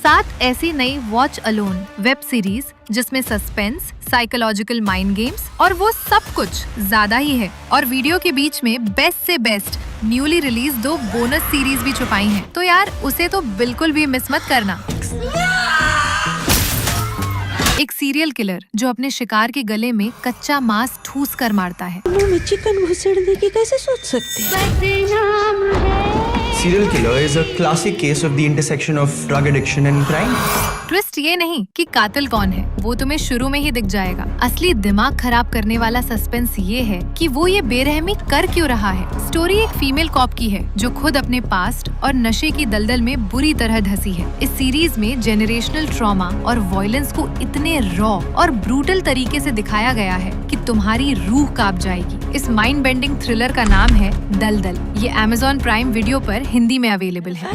7 ऐसी नई watch alone web series जिसमें सस्पेंस, साइकोलॉजिकल माइंड गेम्स और वो सब कुछ ज्यादा ही है। और वीडियो के बीच में बेस्ट से best newly release 2 bonus series भी छुपाई हैं। तो यार उसे तो बिल्कुल भी मिस मत करना। एक सीरियल किलर जो अपने शिकार के गले में कच्चा मांस ठूस कर मारता है। मुंह में चिकन घुसेड़ने की कैसे सोच सकते हैं? Serial killer is a classic case of the intersection of drug addiction and crime. Twist ये नहीं कि कातिल कौन है, वो तुम्हें शुरू में ही दिख जाएगा। असली दिमाग खराब करने वाला सस्पेंस ये है कि वो ये बेरहमी कर क्यों रहा है। स्टोरी एक फीमेल कॉप की है जो खुद अपने पास्ट और नशे की दलदल में बुरी तरह धंसी है। इस सीरीज में जेनरेशनल ट्रॉमा और वायलेंस को इतने रॉ और ब्रूटल तरीके से दिखाया गया है कि तुम्हारी रूह कांप जाएगी। इस माइंड बेंडिंग थ्रिलर का नाम है दलदल। ये Amazon प्राइम वीडियो पर हिंदी में अवेलेबल है।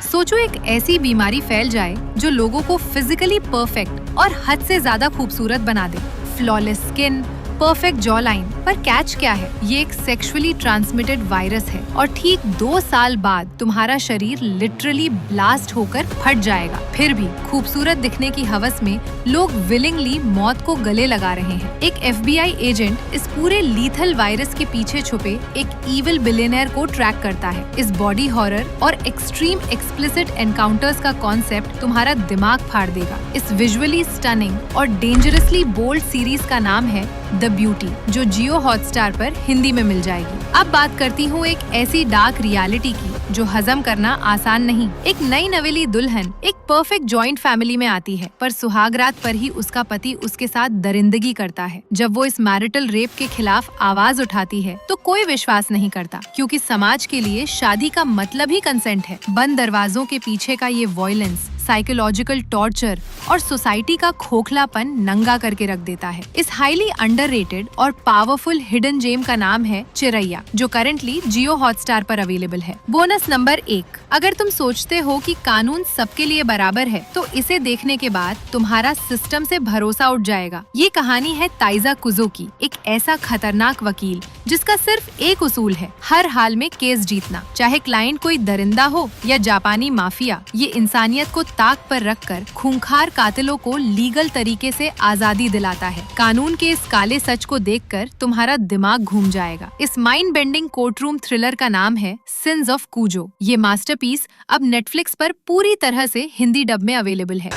सोचो एक ऐसी बीमारी फैल जाए जो लोगों को फिजिकली परफेक्ट और हद से ज्यादा खूबसूरत बना दे। Flawless skin, perfect jawline, पर कैच क्या है? ये एक सेक्सुअली ट्रांसमिटेड वायरस है और ठीक 2 साल बाद तुम्हारा शरीर लिटरली ब्लास्ट होकर फट जाएगा। फिर भी खूबसूरत दिखने की हवस में लोग विलिंगली मौत को गले लगा रहे हैं। एक FBI एजेंट इस पूरे लीथल वायरस के पीछे छुपे एक इविल बिलियनर को ट्रैक करता है। इस बॉडी हॉरर और एक्सट्रीम एक्सप्लिसिट एनकाउंटर्स का कॉन्सेप्ट तुम्हारा दिमाग फाड़ देगा। इस विजुअली स्टनिंग और डेंजरसली बोल्ड सीरीज का नाम है द ब्यूटी, जो जियो हॉटस्टार पर हिंदी में मिल जाएगी। अब बात करती हूँ एक ऐसी डार्क रियलिटी की जो हजम करना आसान नहीं। एक नई नवेली दुल्हन एक परफेक्ट जॉइंट फैमिली में आती है, पर सुहागरात पर ही उसका पति उसके साथ दरिंदगी करता है। जब वो इस मैरिटल रेप के खिलाफ आवाज उठाती है तो कोई विश्वास नहीं करता, क्योंकि समाज के लिए शादी का मतलब ही कंसेंट है। बंद दरवाजों के पीछे का ये वॉयलेंस, साइकोलॉजिकल टॉर्चर और सोसाइटी का खोखलापन नंगा करके रख देता है। इस हाईली अंडररेटेड और पावरफुल हिडन जेम का नाम है चिरैया, जो करंटली जियो हॉटस्टार पर अवेलेबल है। बोनस नंबर 1, अगर तुम सोचते हो कि कानून सबके लिए बराबर है तो इसे देखने के बाद तुम्हारा सिस्टम से भरोसा उठ जाएगा। ये कहानी है ताइजा कुजो की, एक ऐसा खतरनाक वकील जिसका सिर्फ एक उसूल है, हर हाल में केस जीतना, चाहे क्लाइंट कोई दरिंदा हो या जापानी माफिया। ये इंसानियत को ताक पर रखकर खूंखार कातिलों को लीगल तरीके से आजादी दिलाता है। कानून के इस काले सच को देखकर तुम्हारा दिमाग घूम जाएगा। इस माइंड बेंडिंग कोर्टरूम थ्रिलर का नाम है सिंस ऑफ कूजो। ये मास्टरपीस अब नेटफ्लिक्स पर पूरी तरह से हिंदी डब में अवेलेबल है।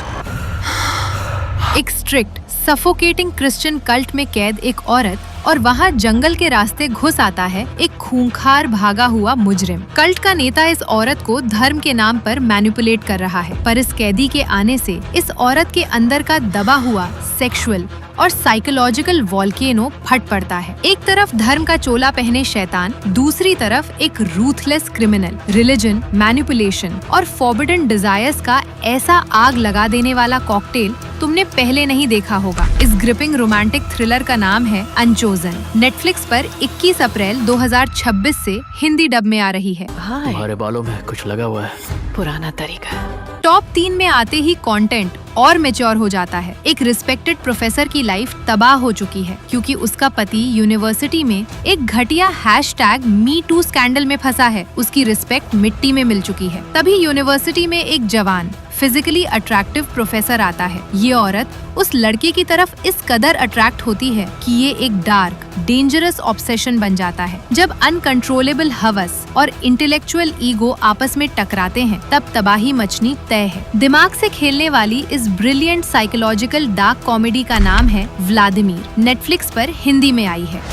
एक स्ट्रिक्ट सफोकेटिंग क्रिश्चियन कल्ट में कैद एक औरत और वहाँ जंगल के रास्ते घुस आता है एक खूंखार भागा हुआ मुजरिम। कल्ट का नेता इस औरत को धर्म के नाम पर मैनिपुलेट कर रहा है, पर इस कैदी के आने से इस औरत के अंदर का दबा हुआ सेक्सुअल और साइकोलॉजिकल वॉल्केनो फट पड़ता है। एक तरफ धर्म का चोला पहने शैतान, दूसरी तरफ एक रूथलेस क्रिमिनल। रिलीजन, मैनिपुलेशन और फॉरबिडन डिजायर्स का ऐसा आग लगा देने वाला कॉकटेल तुमने पहले नहीं देखा होगा। इस ग्रिपिंग रोमांटिक थ्रिलर का नाम है अनचोजन। नेटफ्लिक्स पर 21 अप्रैल 2026 से हिंदी डब में आ रही है। तुम्हारे बालों में कुछ लगा हुआ है, पुराना तरीका। टॉप 3 में आते ही कंटेंट और मैच्योर हो जाता है। एक रिस्पेक्टेड प्रोफेसर की लाइफ तबाह हो चुकी है क्योंकि उसका पति यूनिवर्सिटी में एक घटिया #MeToo स्कैंडल में फंसा है। उसकी रिस्पेक्ट मिट्टी में मिल चुकी है। तभी यूनिवर्सिटी में एक जवान फिजिकली अट्रैक्टिव प्रोफेसर आता है। ये औरत उस लड़के की तरफ इस कदर अट्रैक्ट होती है कि ये एक डार्क डेंजरस ऑब्सेशन बन जाता है। जब अनकंट्रोलेबल हवस और इंटेलेक्चुअल ईगो आपस में टकराते हैं तब तबाही मचनी तय है। दिमाग से खेलने वाली इस ब्रिलियंट साइकोलॉजिकल डार्क कॉमेडी का नाम है व्लादिमीर। नेटफ्लिक्स पर हिंदी में आई है।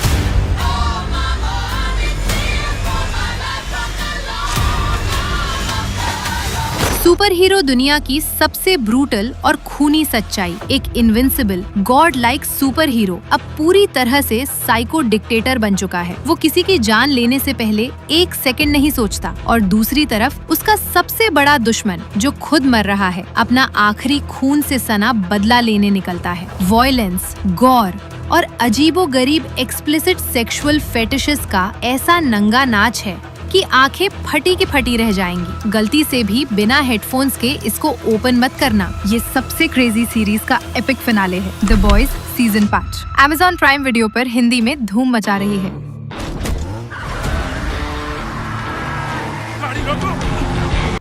सुपर हीरो दुनिया की सबसे ब्रूटल और खूनी सच्चाई, एक invincible God like super hero अब पूरी तरह से साइको डिक्टेटर बन चुका है। वो किसी की जान लेने से पहले 1 सेकंड नहीं सोचता और दूसरी तरफ उसका सबसे बड़ा दुश्मन जो खुद मर रहा है अपना आखिरी खून से सना बदला लेने निकलता है। वॉयलेंस, गॉर और अजीबोगरीब एक्सप्लिसिट सेक्सुअल फेटिशेस का ऐसा नंगा नाच है कि आंखें फटी की फटी रह जाएंगी। गलती से भी बिना हेडफोन्स के इसको ओपन मत करना। ये सबसे क्रेजी सीरीज का एपिक फिनाले है, the boys season 5। Amazon prime video पर हिंदी में धूम मचा रही है।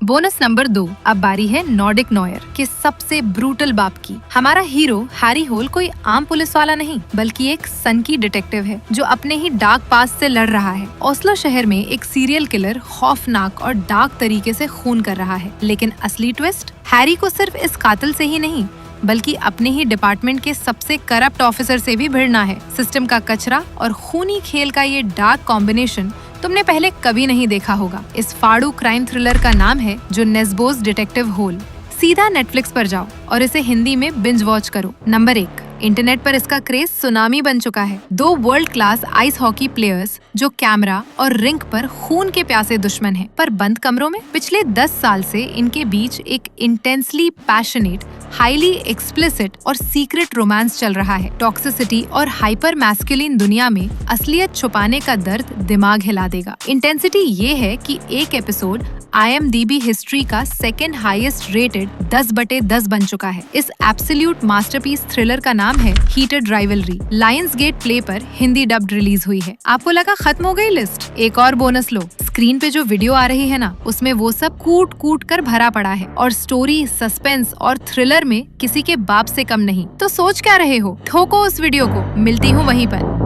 बोनस नंबर 2, अब बारी है नॉर्डिक नॉयर के सबसे ब्रूटल बाप की। हमारा हीरो हैरी होल कोई आम पुलिस वाला नहीं, बल्कि एक सनकी डिटेक्टिव है जो अपने ही डार्क पास्ट से लड़ रहा है। ओस्लो शहर में एक सीरियल किलर खौफनाक और डार्क तरीके से खून कर रहा है, लेकिन असली ट्विस्ट, हैरी को सिर्फ इस कातिल से ही नहीं बल्कि अपने ही डिपार्टमेंट के सबसे करप्ट ऑफिसर से भी भिड़ना है। सिस्टम का कचरा और खूनी खेल का ये डार्क कॉम्बिनेशन तुमने पहले कभी नहीं देखा होगा। इस फाड़ू क्राइम थ्रिलर का नाम है जो नेस्बोस डिटेक्टिव होल। सीधा नेटफ्लिक्स पर जाओ और इसे हिंदी में बिंज वॉच करो। नंबर 1, इंटरनेट पर इसका क्रेज सुनामी बन चुका है। 2 world class ice hockey players जो कैमरा और रिंग पर खून के प्यासे दुश्मन हैं, पर बंद कमरों में। पिछले 10 साल से इनके बीच एक इंटेंसली पैशनेट, हाईली एक्सप्लिसिट और सीक्रेट रोमांस चल रहा है। टॉक्सिसिटी और हाइपर मैस्कुलिन दुनिया में असलियत छुपाने का दर्द दिमाग हिला देगा। इंटेंसिटी ये है कि एक एपिसोड IMDb हिस्ट्री का सेकंड हाईएस्ट रेटेड 10/10 बन चुका है। इस एब्सोल्यूट मास्टरपीस थ्रिलर का नाम है heated rivalry. Lionsgate Play पर हिंदी डब्ड रिलीज हुई है। आपको लगा खत्म हो गई लिस्ट? एक और बोनस लो। स्क्रीन पे जो वीडियो आ रही है ना, उसमें वो सब कूट कूट कर भरा पड़ा है और स्टोरी, सस्पेंस और थ्रिलर में किसी के बाप से कम नहीं। तो सोच क्या रहे हो? ठोको उस वीडियो को। मिलती हूँ वहीं पर।